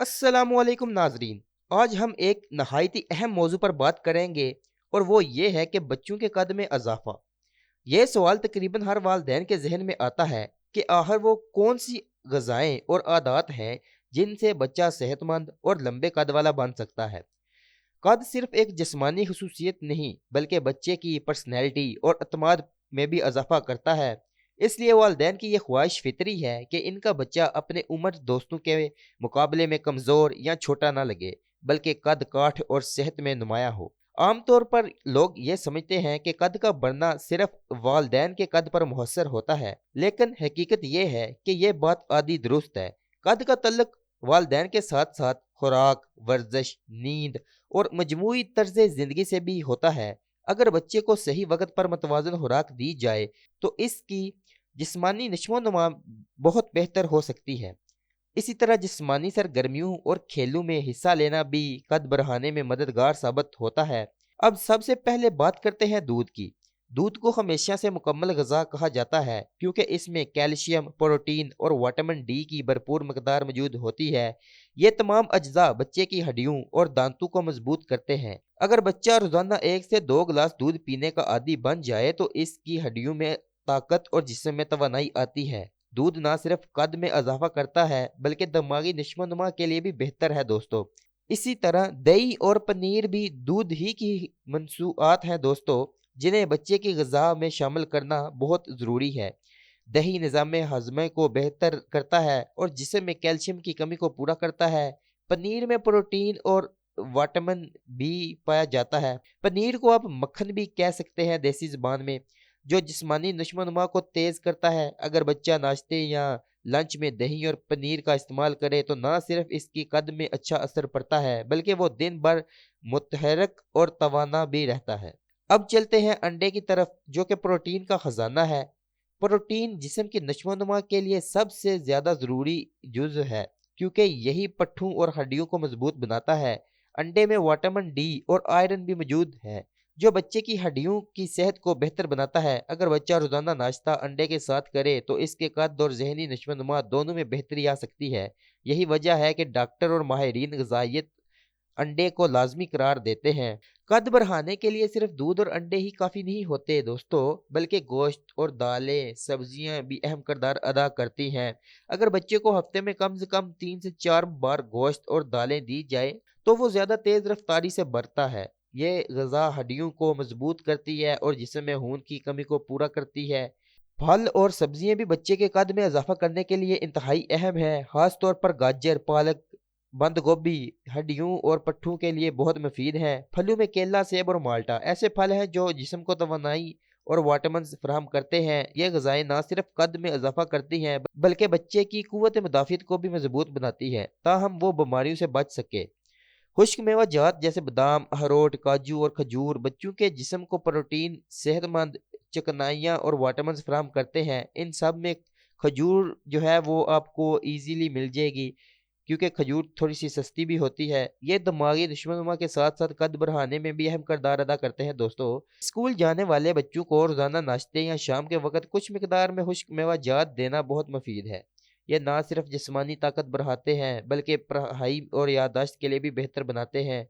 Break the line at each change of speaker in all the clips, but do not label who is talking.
अस्सलामुअलैकुम नाजरीन। आज हम एक नहायती अहम मौजू पर बात करेंगे और वो ये है कि बच्चों के कद में इजाफा। ये सवाल तकरीबन हर वालिदैन के जहन में आता है कि आखिर वो कौन सी गज़ाएं और आदात हैं जिनसे बच्चा सेहतमंद और लंबे कद वाला बन सकता है। कद सिर्फ एक जिस्मानी खसूसियत नहीं बल्कि बच्चे की पर्सनैलिटी और अतमाद में भी इजाफा करता है। इसलिए वालिदैन की यह ख्वाहिश फितरी है कि इनका बच्चा अपने उम्र दोस्तों के मुकाबले में कमज़ोर या छोटा ना लगे, बल्कि कद काठ और सेहत में नुमाया हो। आमतौर पर लोग ये समझते हैं कि कद का बढ़ना सिर्फ वालिदैन के कद पर मुहस्सर होता है, लेकिन हकीकत यह है कि यह बात आदि दुरुस्त है। कद का तल्लुक वालिदैन के साथ साथ खुराक, वर्जिश, नींद और मजमूई तर्ज ज़िंदगी से भी होता है। अगर बच्चे को सही वक्त पर मतवाज़न खुराक दी जाए तो इसकी जिस्मानी नशो-नुमा बहुत बेहतर हो सकती है। इसी तरह जिस्मानी सरगर्मियों और खेलों में हिस्सा लेना भी कद बढ़ाने में मददगार साबित होता है। अब सबसे पहले बात करते हैं दूध की। दूध को हमेशा से मुकम्मल ग़िज़ा कहा जाता है क्योंकि इसमें कैल्शियम, प्रोटीन और विटामिन डी की भरपूर मकदार मौजूद होती है। ये तमाम अज्जा बच्चे की हड्डियों और दांतों को मजबूत करते हैं। अगर बच्चा रोज़ाना 1 से 2 गिलास दूध पीने का आदी बन जाए तो इसकी हड्डियों में ताकत और जिस्म में तवानाई आती है। दूध ना सिर्फ कद में इजाफा करता है बल्कि दिमागी नशो-नुमा के लिए भी बेहतर है दोस्तों। इसी तरह दही और पनीर भी दूध ही की मंसूआत हैं दोस्तों, जिन्हें बच्चे की ग़िज़ा में शामिल करना बहुत ज़रूरी है। दही निज़ाम हज़्म को बेहतर करता है और जिस्म में कैल्शियम की कमी को पूरा करता है। पनीर में प्रोटीन और विटामिन बी पाया जाता है। पनीर को आप मक्खन भी कह सकते हैं देसी ज़ुबान में, जो जिस्मानी नशो-नुमा को तेज़ करता है। अगर बच्चा नाश्ते या लंच में दही और पनीर का इस्तेमाल करे तो ना सिर्फ इसकी कद में अच्छा असर पड़ता है बल्कि वो दिन भर मुतहरक और तवाना भी रहता है। अब चलते हैं अंडे की तरफ, जो कि प्रोटीन का खजाना है। प्रोटीन जिस्म की नशो-नुमा के लिए सबसे ज़्यादा ज़रूरी जुज़ है क्योंकि यही पट्ठों और हड्डियों को मजबूत बनाता है। अंडे में विटामिन डी और आयरन भी मौजूद है जो बच्चे की हड्डियों की सेहत को बेहतर बनाता है। अगर बच्चा रोज़ाना नाश्ता अंडे के साथ करे तो इसके कद और जहनी नशो-नुमा दोनों में बेहतरी आ सकती है। यही वजह है कि डॉक्टर और माहिरीन ग़िज़ाइयत अंडे को लाजमी करार देते हैं। कद बढ़ाने के लिए सिर्फ दूध और अंडे ही काफ़ी नहीं होते दोस्तों, बल्कि गोश्त और दालें, सब्जियां भी अहम किरदार अदा करती हैं। अगर बच्चे को हफ्ते में कम से कम 3 से 4 बार गोश्त और दालें दी जाए तो वो ज़्यादा तेज़ रफ्तारी से बढ़ता है। ये ग़िज़ा हड्डियों को मजबूत करती है और जिस्म में खून की कमी को पूरा करती है। फल और सब्जियां भी बच्चे के कद में इजाफा करने के लिए इंतहाई अहम है। खास तौर पर गाजर, पालक, बंद गोभी हड्डियों और पट्ठों के लिए बहुत मुफीद हैं। फलों में केला, सेब और माल्टा ऐसे फल हैं जो जिस्म को तवानाई और विटामिन फराहम करते हैं। ये ग़िज़ाएं ना सिर्फ कद में इजाफा करती हैं बल्कि बच्चे की कुव्वत मुदाफ़ियत को भी मजबूत बनाती है ताहम वो बीमारियों से बच सके। खुश्क मेवा जात जैसे बादाम, अखरोट, काजू और खजूर बच्चों के जिस्म को प्रोटीन, सेहतमंद चिकनाइयाँ और विटामिन फराहम करते हैं। इन सब में खजूर जो है वो आपको ईजीली मिल जाएगी क्योंकि खजूर थोड़ी सी सस्ती भी होती है। ये दिमागी नशो-नुमा के साथ साथ कद बढ़ाने में भी अहम किरदार अदा करते हैं दोस्तों। स्कूल जाने वाले बच्चों को रोजाना नाश्ते या शाम के वक्त कुछ मिकदार में खुश्क मेवा जात देना बहुत मुफीद है। ये ना सिर्फ जिस्मानी ताकत बढ़ाते हैं बल्कि पढ़ाई और याददाश्त के लिए भी बेहतर बनाते हैं।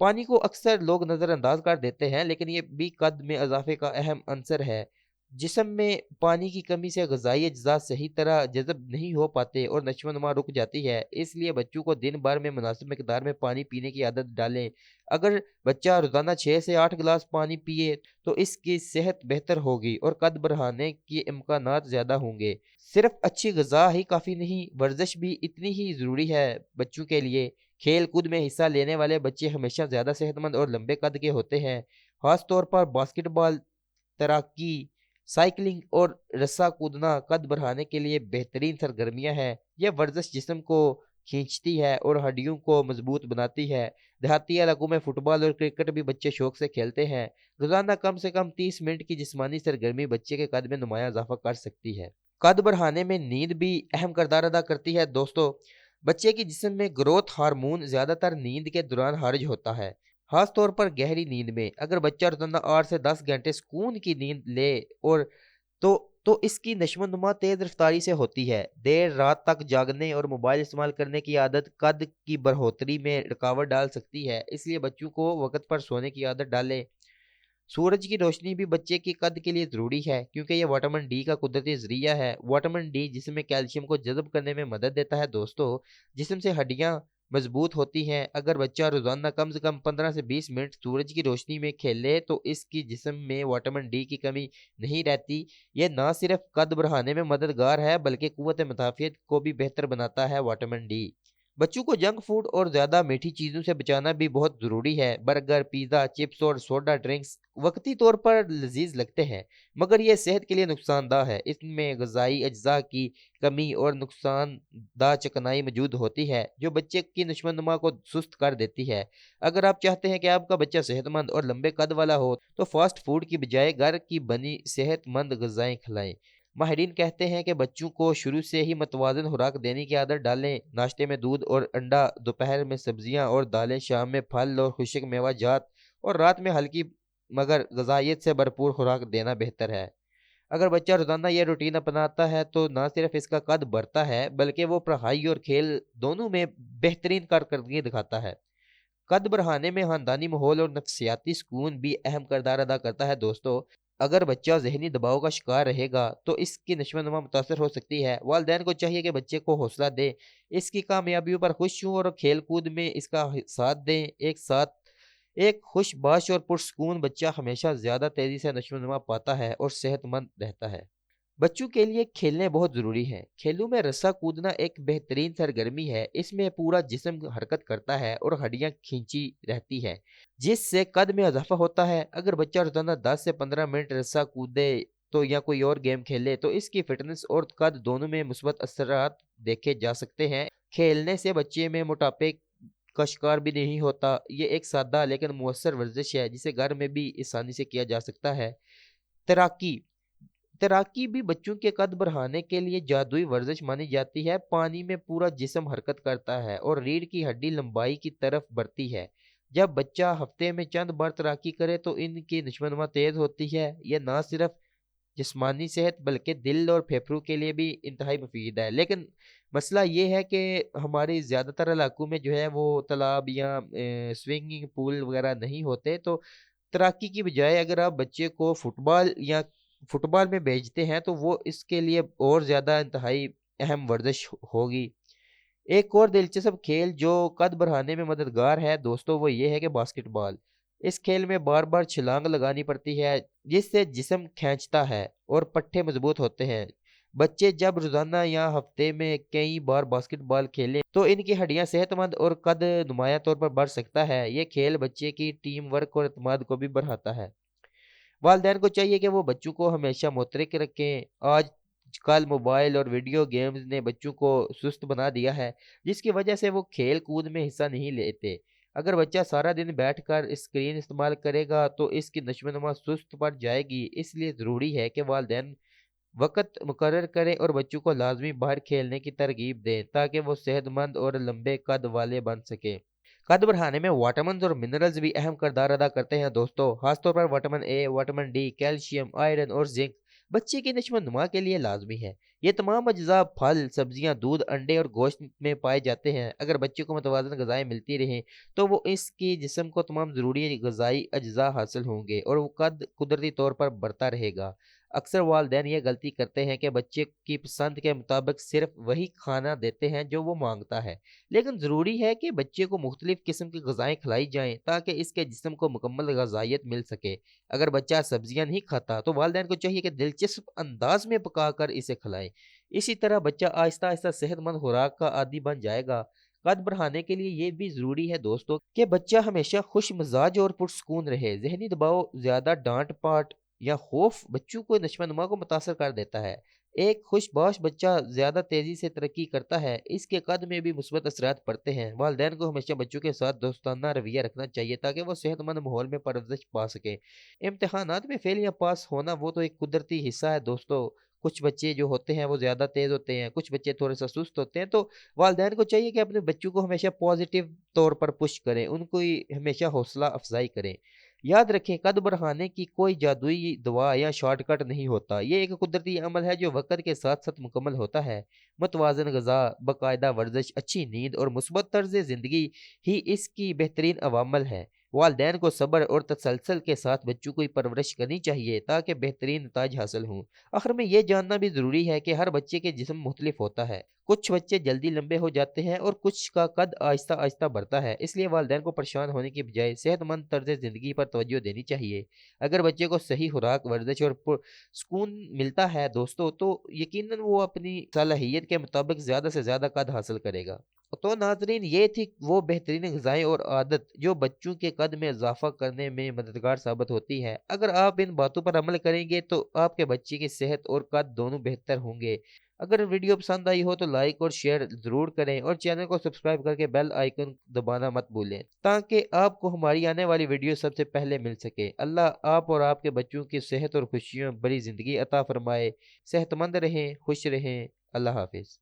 पानी को अक्सर लोग नज़रअंदाज कर देते हैं लेकिन ये भी कद में इजाफे का अहम अंसर है। जिस्म में पानी की कमी से ग़िज़ाई अज्जा सही तरह जज़ब नहीं हो पाते और नशो-नुमा रुक जाती है। इसलिए बच्चों को दिन भर में मुनासिब मिकदार में पानी पीने की आदत डालें। अगर बच्चा रोज़ाना 6 से 8 गिलास पानी पिए तो इसकी सेहत बेहतर होगी और कद बढ़ाने के इम्कानात ज़्यादा होंगे। सिर्फ अच्छी ग़िज़ा ही काफ़ी नहीं, वर्जिश भी इतनी ही ज़रूरी है बच्चों के लिए। खेल कूद में हिस्सा लेने वाले बच्चे हमेशा ज़्यादा सेहतमंद और लंबे कद के होते हैं। खास तौर पर बास्केटबॉल, तैराकी, साइकिलिंग और रस्सा कूदना कद बढ़ाने के लिए बेहतरीन सरगर्मियां हैं। यह वर्जिश जिस्म को खींचती है और हड्डियों को मजबूत बनाती है। देहाती इलाकों में फुटबॉल और क्रिकेट भी बच्चे शौक से खेलते हैं। रोजाना कम से कम 30 मिनट की जिस्मानी सरगर्मी बच्चे के कद में नुमाया इजाफा कर सकती है। कद बढ़ाने में नींद भी अहम किरदार अदा करती है दोस्तों। बच्चे की जिस्म में ग्रोथ हार्मोन ज्यादातर नींद के दौरान खारिज होता है, खास तौर पर गहरी नींद में। अगर बच्चा रोजाना 8 से 10 घंटे सुकून की नींद ले और तो तो इसकी नशोनुमा तेज रफ्तारी से होती है। देर रात तक जागने और मोबाइल इस्तेमाल करने की आदत कद की बढ़ोतरी में रुकावट डाल सकती है, इसलिए बच्चों को वक्त पर सोने की आदत डालें। सूरज की रोशनी भी बच्चे के कद के लिए ज़रूरी है, क्योंकि यह विटामिन डी का कुदरती ज़रिया है। विटामिन डी जिस्म में कैल्शियम को जज़ब करने में मदद देता है दोस्तों, जिस्म से हड्डियाँ मजबूत होती हैं। अगर बच्चा रोज़ाना कम से कम 15 से 20 मिनट सूरज की रोशनी में खेले तो इसकी जिस्म में विटामिन डी की कमी नहीं रहती। ये ना सिर्फ कद बढ़ाने में मददगार है, बल्कि क़ुव्वत मुदाफ़ियत को भी बेहतर बनाता है। विटामिन डी बच्चों को जंक फूड और ज़्यादा मीठी चीज़ों से बचाना भी बहुत ज़रूरी है। बर्गर, पिज़्ज़ा, चिप्स और सोडा ड्रिंक्स वक्ती तौर पर लजीज लगते हैं, मगर ये सेहत के लिए नुकसानदा है। इसमें ग़िज़ाई अज्जा की कमी और नुकसानदा चिकनाई मौजूद होती है, जो बच्चे की नशोनुमा को सुस्त कर देती है। अगर आप चाहते हैं कि आपका बच्चा सेहतमंद और लंबे कद वाला हो, तो फास्ट फूड की बजाय घर की बनी सेहतमंद ग़िज़ाएँ खिलाएँ। माहिरीन कहते हैं कि बच्चों को शुरू से ही मतवाज़न खुराक देने की आदत डालें। नाश्ते में दूध और अंडा, दोपहर में सब्जियां और दालें, शाम में फल और खुश्क मेवाजात और रात में हल्की मगर ग़िज़ाइयत से भरपूर खुराक देना बेहतर है। अगर बच्चा रोज़ाना ये रूटीन अपनाता है तो ना सिर्फ इसका कद बढ़ता है, बल्कि वो पढ़ाई और खेल दोनों में बेहतरीन कारकर्दगी दिखाता है। कद बढ़ाने में ख़ानदानी माहौल और नफ्सियाती सुकून भी अहम किरदार अदा करता है दोस्तों। अगर बच्चा ज़हनी दबाव का शिकार रहेगा तो इसकी नशोनुमा मुतासर हो सकती है। वालिदैन को चाहिए कि बच्चे को हौसला दें, इसकी कामयाबियों पर खुश हों और खेल कूद में इसका साथ दें। एक खुशबाश और पुरसकून बच्चा हमेशा ज़्यादा तेज़ी से नशोनुमा पाता है और सेहतमंद रहता है। बच्चों के लिए खेलने बहुत ज़रूरी है। खेलों में रस्सा कूदना एक बेहतरीन सरगर्मी है। इसमें पूरा जिस्म हरकत करता है और हड्डियां खींची रहती है, जिससे कद में इजाफा होता है। अगर बच्चा रोजाना 10 से 15 मिनट रस्सा कूदे तो या कोई और गेम खेले तो इसकी फिटनेस और कद दोनों में मुस्बत असरात देखे जा सकते हैं। खेलने से बच्चे में मोटापे का शिकार भी नहीं होता। ये एक सादा लेकिन मुअस्सर वर्जिश है, जिसे घर में भी आसानी से किया जा सकता है। तैराकी तैराकी भी बच्चों के कद बढ़ाने के लिए जादुई वर्जिश मानी जाती है। पानी में पूरा जिस्म हरकत करता है और रीढ़ की हड्डी लंबाई की तरफ बढ़ती है। जब बच्चा हफ्ते में चंद बार तैराकी करे तो इनकी नशोनुमा तेज होती है। यह ना सिर्फ जिस्मानी सेहत बल्कि दिल और फेफड़ों के लिए भी इंतहाई मुफीद है। लेकिन मसला ये है कि हमारे ज़्यादातर इलाकों में जो है वो तालाब या स्विमिंग पूल वगैरह नहीं होते, तो तैराकी की बजाय अगर आप बच्चे को फुटबॉल में भेजते हैं तो वो इसके लिए और ज़्यादा इंतहाई अहम वर्जिश होगी। एक और दिलचस्प खेल जो कद बढ़ाने में मददगार है दोस्तों, वो ये है कि बास्केटबॉल। इस खेल में बार बार छलांग लगानी पड़ती है, जिससे जिस्म खींचता है और पट्टे मजबूत होते हैं। बच्चे जब रोजाना या हफ्ते में कई बार बास्केटबॉल खेलें तो इनकी हड्डियां सेहतमंद और कद नुमाया तौर पर बढ़ सकता है। ये खेल बच्चे की टीम वर्क और एतमाद को भी बढ़ाता है। वालिदैन को चाहिए कि वो बच्चों को हमेशा मुतरिक रखें। आजकल मोबाइल और वीडियो गेम्स ने बच्चों को सुस्त बना दिया है, जिसकी वजह से वो खेल कूद में हिस्सा नहीं लेते। अगर बच्चा सारा दिन बैठकर स्क्रीन इस्तेमाल करेगा तो इसकी नशोनुमा सुस्त पड़ जाएगी। इसलिए ज़रूरी है कि वालिदैन वक़्त मुकर्रर करें और बच्चों को लाज़मी बाहर खेलने की तरगीब दें, ताकि वो सेहतमंद और लंबे कद वाले बन सकें। कद बढ़ाने में विटामिन्स और मिनरल्स भी अहम किरदार अदा करते हैं दोस्तों, खासतौर पर vitamin A, vitamin D, calcium, iron और जिंक बच्चे की नशोनुमा के लिए लाजमी है। ये तमाम अज्जा फल, सब्जियां, दूध, अंडे और गोश्त में पाए जाते हैं। अगर बच्चे को मुतवाज़न ग़िज़ाएं मिलती रहें तो वो इसकी जिस्म को तमाम ज़रूरी ग़िज़ाई अज्जा हासिल होंगे और वो कद कुदरती तौर पर बढ़ता रहेगा। अक्सर वालिदैन ये गलती करते हैं कि बच्चे की पसंद के मुताबिक सिर्फ वही खाना देते हैं जो वो मांगता है, लेकिन ज़रूरी है कि बच्चे को मुख्तलिफ किस्म की ग़िज़ाएँ खिलाई जाएँ ताकि इसके जिस्म को मुकम्मल ग़िज़ाइयत मिल सके। अगर बच्चा सब्जियाँ नहीं खाता तो वालिदैन को चाहिए कि दिलचस्प अंदाज में पकाकर इसे खिलाएँ। इसी तरह बच्चा आहिस्ता आहिस्ता सेहतमंद खुराक का आदी बन जाएगा। कद बढ़ाने के लिए ये भी ज़रूरी है दोस्तों कि बच्चा हमेशा खुश मिजाज और पुरसकून रहे। ज़हनी दबाव, ज़्यादा डांट पाट या खौफ बच्चों को नशोनुमा को मुतासर कर देता है। एक खुशबाश बच्चा ज़्यादा तेज़ी से तरक्की करता है, इसके कद में भी मुस्बत असरात पड़ते हैं। वालिदैन को हमेशा बच्चों के साथ दोस्ताना रवैया रखना चाहिए ताकि वो सेहतमंद माहौल में परवरिश पा सकें। इम्तिहानात में फेल या पास होना वो तो एक कुदरती हिस्सा है दोस्तों। कुछ बच्चे जो होते हैं वो ज़्यादा तेज़ होते हैं, कुछ बच्चे थोड़े सा सुस्त होते हैं, तो वालिदैन को चाहिए कि अपने बच्चों को हमेशा पॉजिटिव तौर पर पुश करें, उनको हमेशा हौसला अफजाई करें। याद रखें, कद बढ़ाने की कोई जादुई दवा या शॉर्टकट नहीं होता। ये एक कुदरती अमल है जो वक़्त के साथ-साथ मुकम्मल होता है। मुतवाज़िन ग़िज़ा, बाकायदा वर्जिश, अच्छी नींद और मुस्बत तर्ज़ ज़िंदगी ही इसकी बेहतरीन अवामल हैं। वालिदैन को सब्र और तसलसल के साथ बच्चों की परवरिश करनी चाहिए ताकि बेहतरीन नताइज हासिल हों। आखिर में ये जानना भी ज़रूरी है कि हर बच्चे के जिस्म मुख्तलिफ होता है। कुछ बच्चे जल्दी लंबे हो जाते हैं और कुछ का कद आहिस्ता आहिस्ता बढ़ता है। इसलिए वालिदैन को परेशान होने की बजाय सेहतमंद तर्ज ज़िंदगी पर तवज्जो देनी चाहिए। अगर बच्चे को सही खुराक, वर्जिश और सुकून मिलता है दोस्तों, तो यकीनन वो अपनी सलाहियत के मुताबिक ज़्यादा से ज़्यादा कद हासिल करेगा। तो नाज़रीन, ये थी वो बेहतरीन ग़िज़ाएँ और आदत जो बच्चों के कद में इज़ाफ़ा करने में मददगार साबित होती है। अगर आप इन बातों पर अमल करेंगे तो आपके बच्चे की सेहत और कद दोनों बेहतर होंगे। अगर वीडियो पसंद आई हो तो लाइक और शेयर ज़रूर करें और चैनल को सब्सक्राइब करके बेल आइकन दबाना मत भूलें ताकि आपको हमारी आने वाली वीडियो सबसे पहले मिल सके। अल्लाह आप और आपके बच्चों की सेहत और खुशियाँ भरी ज़िंदगी अता फ़रमाए। सेहतमंद रहें, खुश रहें। अल्लाह हाफ़िज़।